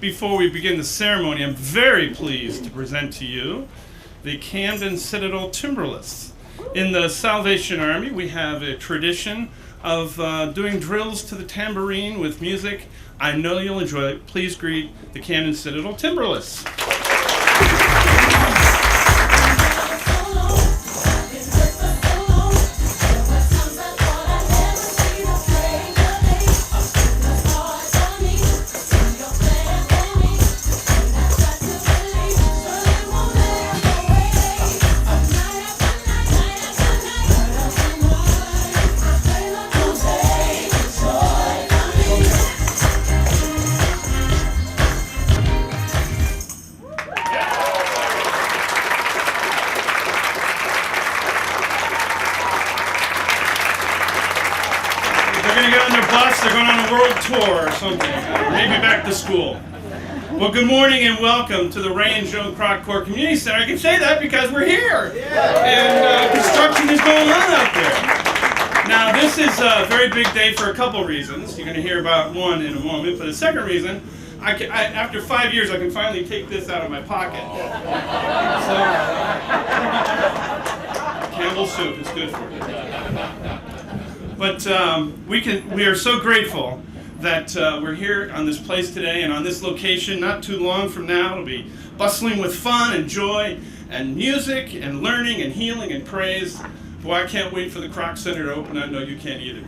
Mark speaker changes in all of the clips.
Speaker 1: before we begin the ceremony, I'm very pleased to present to you the Camden Citadel Timbrelists. In the Salvation Army, we have a tradition of doing drills to the tambourine with music. I know you'll enjoy it. Please greet the Camden Citadel Timbrelists. They're going on a world tour or something, or maybe back to school. Well, good morning and welcome to the Ray and Joan Kroc Core Community Center. I can say that because we're here, and construction is going on out there. Now, this is a very big day for a couple reasons. You're going to hear about one in a moment, but the second reason, after 5 years, I can finally take this out of my pocket. So, Campbell soup is good for you. But we are so grateful that we're here on this place today and on this location. Not too long from now, it'll be bustling with fun and joy and music and learning and healing and praise. Boy, I can't wait for the Kroc Center to open. I know you can't either.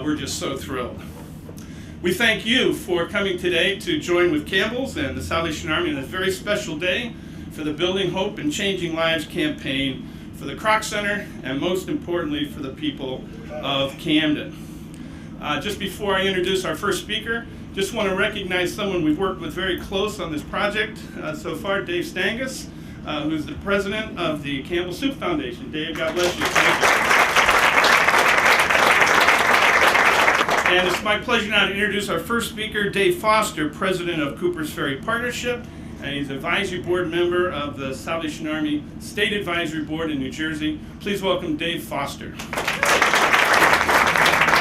Speaker 1: We're just so thrilled. We thank you for coming today to join with Campbell's and the Salvation Army on this very special day for the Building Hope and Changing Lives campaign for the Kroc Center, and most importantly for the people of Camden. Just before I introduce our first speaker, just want to recognize someone we've worked with very close on this project so far, Dave Stangus, who's the president of the Campbell Soup Foundation. Dave, God bless you. Thank you. And it's my pleasure now to introduce our first speaker, Dave Foster, president of Cooper's Ferry Partnership, and he's advisory board member of the Salvation Army State Advisory Board in New Jersey. Please welcome Dave Foster.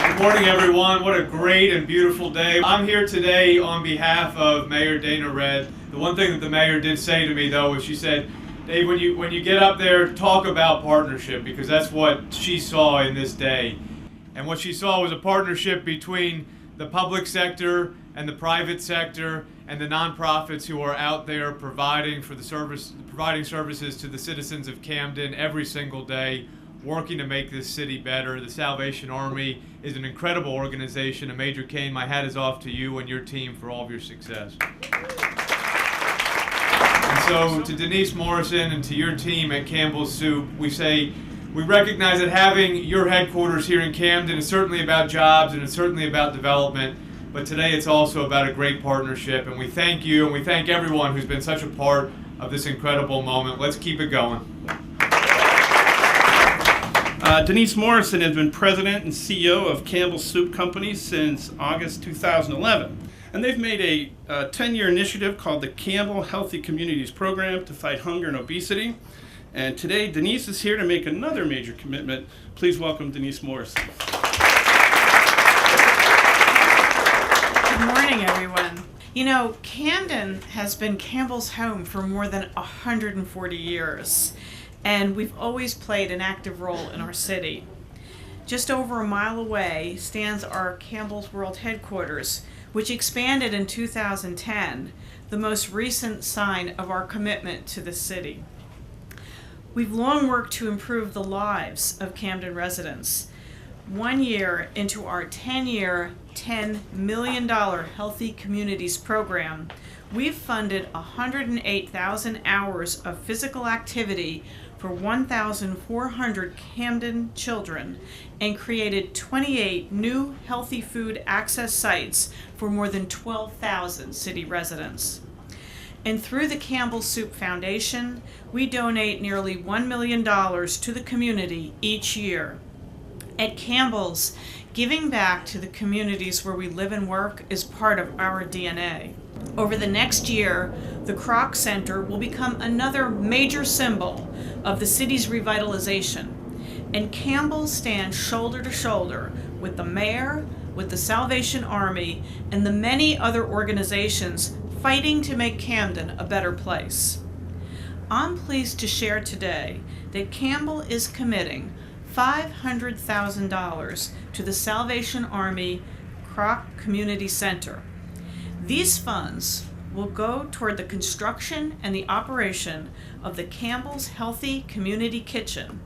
Speaker 2: Good morning, everyone. What a great and beautiful day. I'm here today on behalf of Mayor Dana Red. The one thing that the mayor did say to me, though, was she said, Dave, when you get up there, talk about partnership, because that's what she saw in this day. And what she saw was a partnership between the public sector and the private sector and the nonprofits who are out there providing services to the citizens of Camden every single day, working to make this city better. The Salvation Army is an incredible organization, and Major Cain, my hat is off to you and your team for all of your success. And so to Denise, Morrison, and to your team at Campbell's Soup, we recognize that having your headquarters here in Camden is certainly about jobs and it's certainly about development. But today it's also about a great partnership, and we thank you and we thank everyone who's been such a part of this incredible moment. Let's keep it going.
Speaker 1: Denise Morrison has been president and CEO of Campbell's Soup Company since August 2011. And they've made a 10-year initiative called the Campbell Healthy Communities Program to fight hunger and obesity. And today Denise is here to make another major commitment. Please welcome Denise Morrison.
Speaker 3: Good morning, everyone. You know, Camden has been Campbell's home for more than 140 years, and we've always played an active role in our city. Just over a mile away stands our Campbell's World Headquarters, which expanded in 2010, the most recent sign of our commitment to the city. We've long worked to improve the lives of Camden residents. 1 year into our 10-year, $10 million Healthy Communities program, we've funded 108,000 hours of physical activity for 1,400 Camden children and created 28 new healthy food access sites for more than 12,000 city residents. And through the Campbell Soup Foundation, we donate nearly $1 million to the community each year. At Campbell's, giving back to the communities where we live and work is part of our DNA. Over the next year, the Kroc Center will become another major symbol of the city's revitalization. And Campbell stands shoulder to shoulder with the mayor, with the Salvation Army, and the many other organizations fighting to make Camden a better place. I'm pleased to share today that Campbell is committing $500,000 to the Salvation Army Kroc Community Center. These funds will go toward the construction and the operation of the Campbell's Healthy Community Kitchen.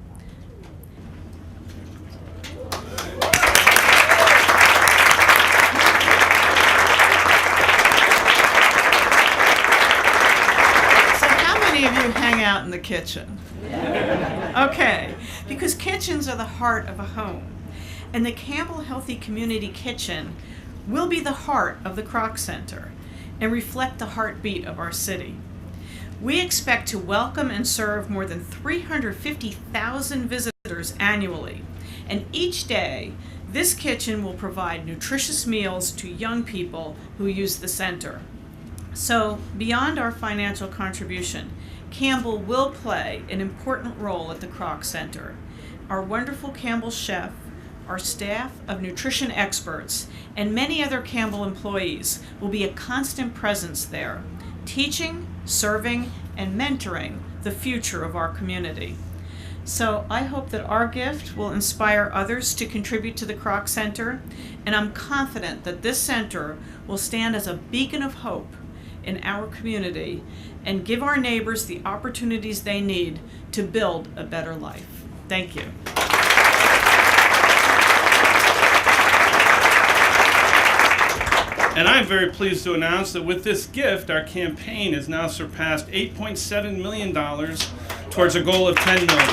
Speaker 3: Of you hang out in the kitchen. Okay, because kitchens are the heart of a home, and the Campbell Healthy Community Kitchen will be the heart of the Kroc Center and reflect the heartbeat of our city. We expect to welcome and serve more than 350,000 visitors annually, and each day this kitchen will provide nutritious meals to young people who use the center. So, beyond our financial contribution, Campbell will play an important role at the Kroc Center. Our wonderful Campbell chef, our staff of nutrition experts, and many other Campbell employees will be a constant presence there, teaching, serving, and mentoring the future of our community. So I hope that our gift will inspire others to contribute to the Kroc Center, and I'm confident that this center will stand as a beacon of hope in our community and give our neighbors the opportunities they need to build a better life. Thank you.
Speaker 1: And I'm very pleased to announce that with this gift, our campaign has now surpassed $8.7 million towards a goal of $10 million.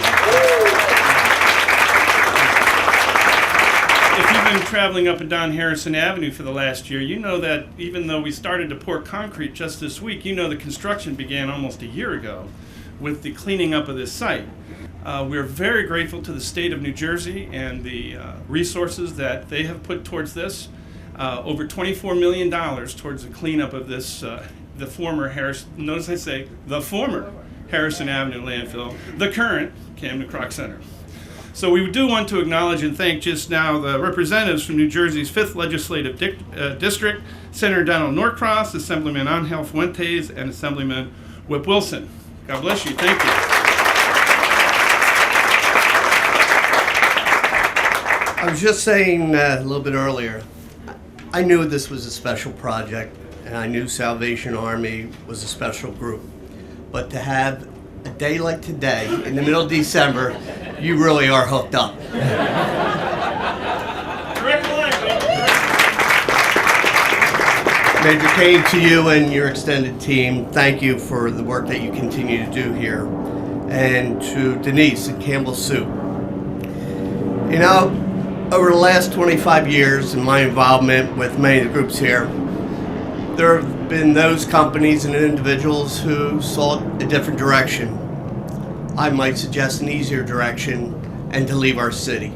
Speaker 1: If you've been traveling up and down Harrison Avenue for the last year, you know that even though we started to pour concrete just this week, you know the construction began almost a year ago with the cleaning up of this site. We're very grateful to the state of New Jersey and the resources that they have put towards this. Over $24 million towards the cleanup of this, the former Harrison, notice I say the former Harrison Avenue landfill, the current Camden Kroc Center. So we do want to acknowledge and thank just now the representatives from New Jersey's 5th Legislative District, Senator Donald Norcross, Assemblyman Angel Fuentes, and Assemblyman Whip Wilson. God bless you. Thank you.
Speaker 4: I was just saying a little bit earlier, I knew this was a special project, and I knew Salvation Army was a special group. But to have a day like today, in the middle of December, you really are hooked up. Major Cain, to you and your extended team, thank you for the work that you continue to do here. And to Denise and Campbell Soup. You know, over the last 25 years in my involvement with many of the groups here, there have been those companies and individuals who sought a different direction. I might suggest an easier direction, and to leave our city.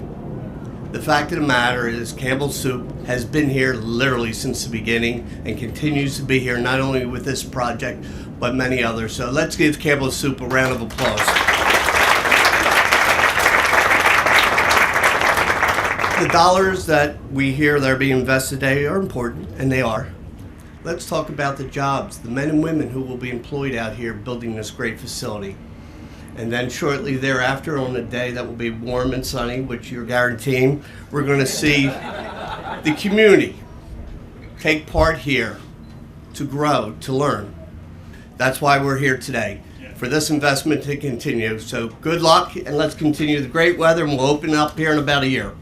Speaker 4: The fact of the matter is Campbell Soup has been here literally since the beginning and continues to be here not only with this project, but many others. So let's give Campbell Soup a round of applause. The dollars that we hear that are being invested today are important, and they are. Let's talk about the jobs, the men and women who will be employed out here building this great facility. And then shortly thereafter, on a day that will be warm and sunny, which you're guaranteeing, we're going to see the community take part here to grow, to learn. That's why we're here today, for this investment to continue. So good luck, and let's continue the great weather, and we'll open up here in about a year.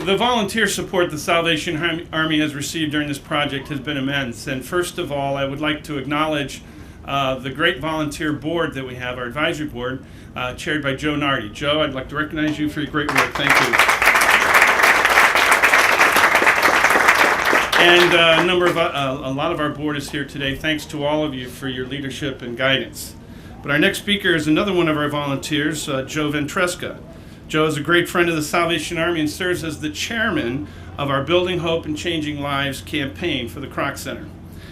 Speaker 1: The volunteer support the Salvation Army has received during this project has been immense. And first of all, I would like to acknowledge the great volunteer board that we have, our advisory board, chaired by Joe Nardi. Joe, I'd like to recognize you for your great work. Thank you. And a lot of our board is here today. Thanks to all of you for your leadership and guidance. But our next speaker is another one of our volunteers, Joe Ventresca. Joe is a great friend of the Salvation Army and serves as the chairman of our Building Hope and Changing Lives campaign for the Kroc Center.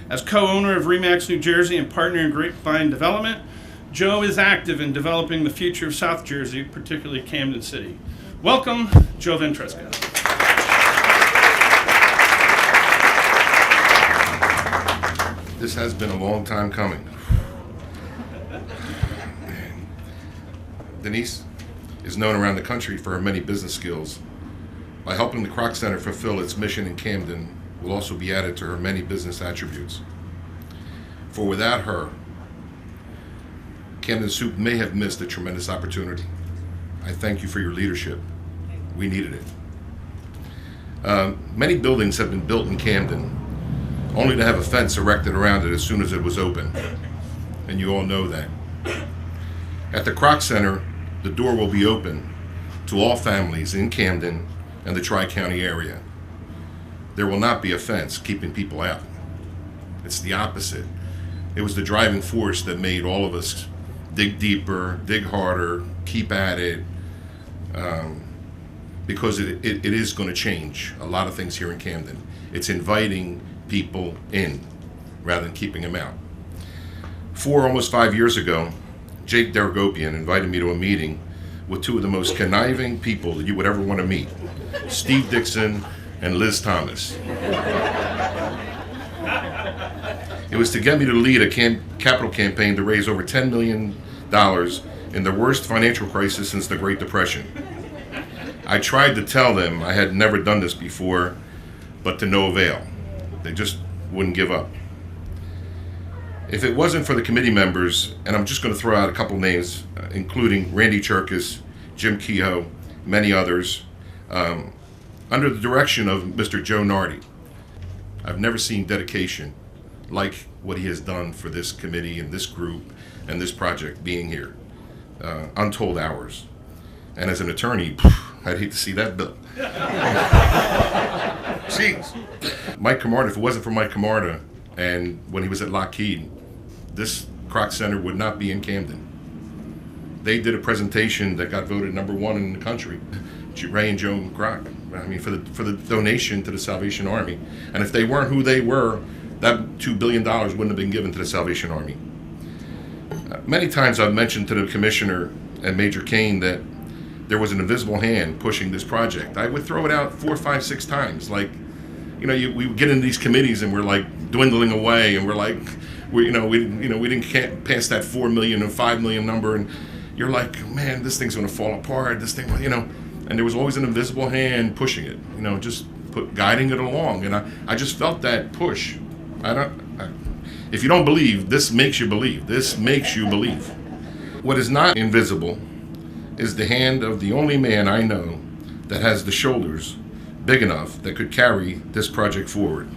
Speaker 1: As co-owner of RE/MAX New Jersey and partner in Grapevine Development, Joe is active in developing the future of South Jersey, particularly Camden City. Welcome, Joe Ventresca.
Speaker 5: This has been a long time coming. Denise is known around the country for her many business skills. By helping the Kroc Center fulfill its mission in Camden will also be added to her many business attributes. For without her, Camden Soup may have missed a tremendous opportunity. I thank you for your leadership. We needed it. Many buildings have been built in Camden only to have a fence erected around it as soon as it was open. And you all know that. At the Kroc Center, the door will be open to all families in Camden and the Tri-County area. There will not be a fence keeping people out. It's the opposite. It was the driving force that made all of us dig deeper, dig harder, keep at it, because it is going to change a lot of things here in Camden. It's inviting people in rather than keeping them out. Almost 5 years ago, Jake Deragopian invited me to a meeting with two of the most conniving people that you would ever want to meet, Steve Dixon and Liz Thomas. It was to get me to lead a capital campaign to raise over $10 million in the worst financial crisis since the Great Depression. I tried to tell them I had never done this before, but to no avail. They just wouldn't give up. If it wasn't for the committee members, and I'm just going to throw out a couple names, including Randy Cherkis, Jim Kehoe, many others, under the direction of Mr. Joe Nardi, I've never seen dedication like what he has done for this committee and this group and this project being here. Untold hours. And as an attorney, I'd hate to see that bill. Jeez. Mike Camarda, if it wasn't for Mike Camarda and when he was at Lockheed, this Kroc Center would not be in Camden. They did a presentation that got voted #1 in the country, Ray and Joe Kroc, I mean, for the donation to the Salvation Army. And if they weren't who they were, that $2 billion wouldn't have been given to the Salvation Army. Many times I've mentioned to the commissioner and Major Cain that there was an invisible hand pushing this project. I would throw it out 4, 5, 6 times. Like, we would get into these committees and we're like dwindling away, and we're like, we can't pass that 4 million and 5 million number, and you're like, man, this thing's gonna fall apart. This thing, and there was always an invisible hand pushing it, just guiding it along, and I just felt that push. If you don't believe, this makes you believe. This makes you believe. What is not invisible is the hand of the only man I know that has the shoulders big enough that could carry this project forward.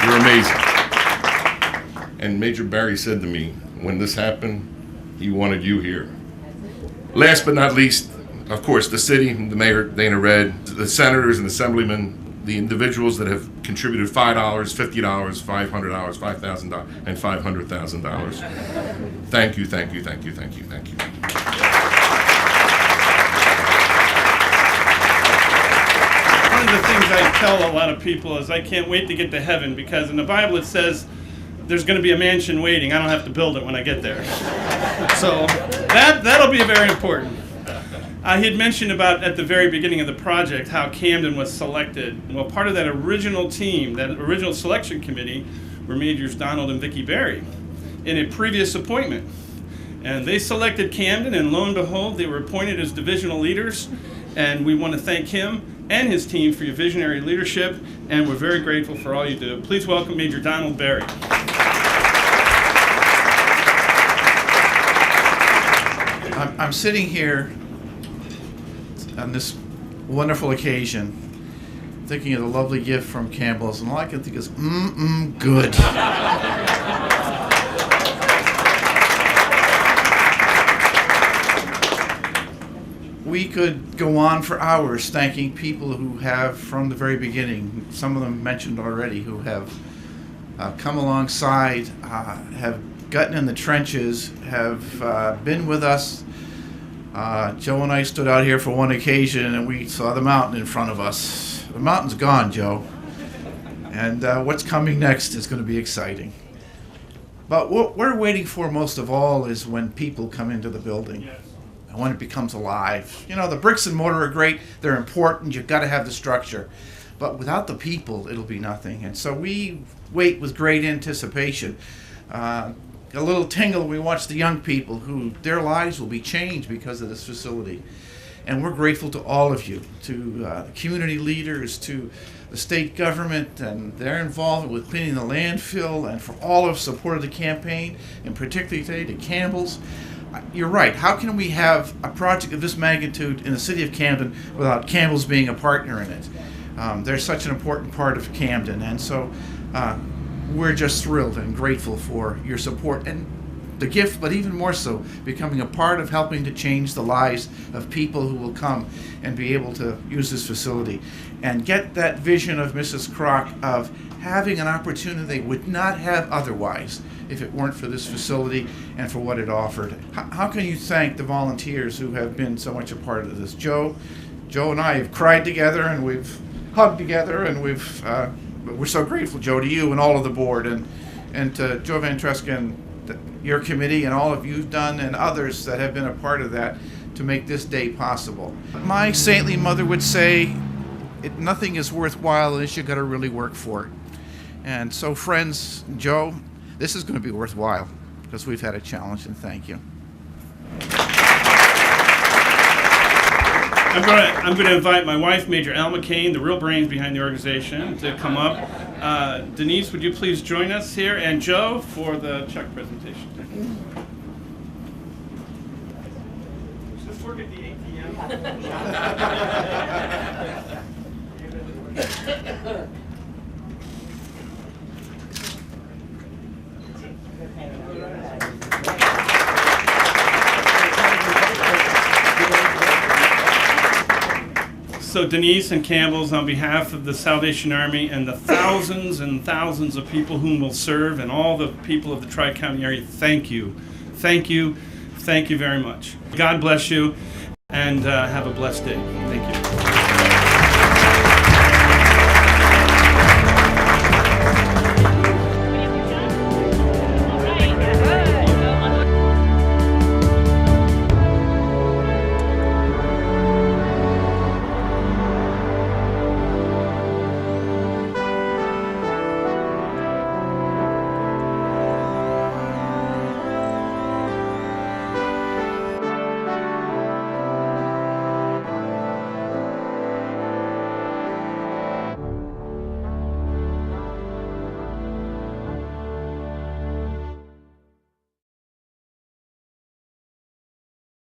Speaker 5: You're amazing. And Major Barry said to me, when this happened, he wanted you here. Last but not least, of course, the city, the mayor, Dana Red, the senators and assemblymen, the individuals that have contributed $5, $50, $500, $5,000, and $500,000. Thank you, thank you, thank you, thank you, thank you.
Speaker 1: One of the things I tell a lot of people is I can't wait to get to heaven, because in the Bible it says there's going to be a mansion waiting. I don't have to build it when I get there. So that'll be very important. He had mentioned about at the very beginning of the project how Camden was selected. Well, part of that original team, that original selection committee, were Majors Donald and Vicki Berry in a previous appointment. And they selected Camden, and lo and behold, they were appointed as divisional leaders. And we want to thank him and his team for your visionary leadership, and we're very grateful for all you do. Please welcome Major Donald Berry.
Speaker 6: I'm sitting here on this wonderful occasion, thinking of the lovely gift from Campbell's, and all I can think is, good. We could go on for hours thanking people who have, from the very beginning, some of them mentioned already, who have come alongside, have gotten in the trenches, have been with us. Joe and I stood out here for one occasion and we saw the mountain in front of us. The mountain's gone, Joe. And what's coming next is going to be exciting. But what we're waiting for most of all is when people come into the building. And when it becomes alive. You know, the bricks and mortar are great. They're important. You've got to have the structure. But without the people, it'll be nothing. And so we wait with great anticipation. A little tingle when we watch the young people who their lives will be changed because of this facility. And we're grateful to all of you, to the community leaders, to the state government and their involvement with cleaning the landfill, and for all of support of the campaign, and particularly today to Campbell's. You're right. How can we have a project of this magnitude in the city of Camden without Campbell's being a partner in it? They're such an important part of Camden, and so we're just thrilled and grateful for your support and the gift, but even more so, becoming a part of helping to change the lives of people who will come and be able to use this facility and get that vision of Mrs. Kroc of having an opportunity they would not have otherwise if it weren't for this facility and for what it offered. How can you thank the volunteers who have been so much a part of this? Joe and I have cried together, and we've hugged together, and we're so grateful, Joe, to you and all of the board, and to Joe Ventresca and your committee and all of you've done, and others that have been a part of that to make this day possible. My saintly mother would say, nothing is worthwhile unless you got to really work for it. And so, friends, Joe, this is going to be worthwhile because we've had a challenge, and thank you.
Speaker 1: I'm going to invite my wife, Major Alma Cain, the real brains behind the organization, to come up. Denise, would you please join us here, and Joe for the check presentation. Does this work at the ATM? So Denise and Campbell's, on behalf of the Salvation Army and the thousands and thousands of people whom we'll serve, and all the people of the Tri-County area, thank you. Thank you. Thank you very much. God bless you, and have a blessed day. Thank you.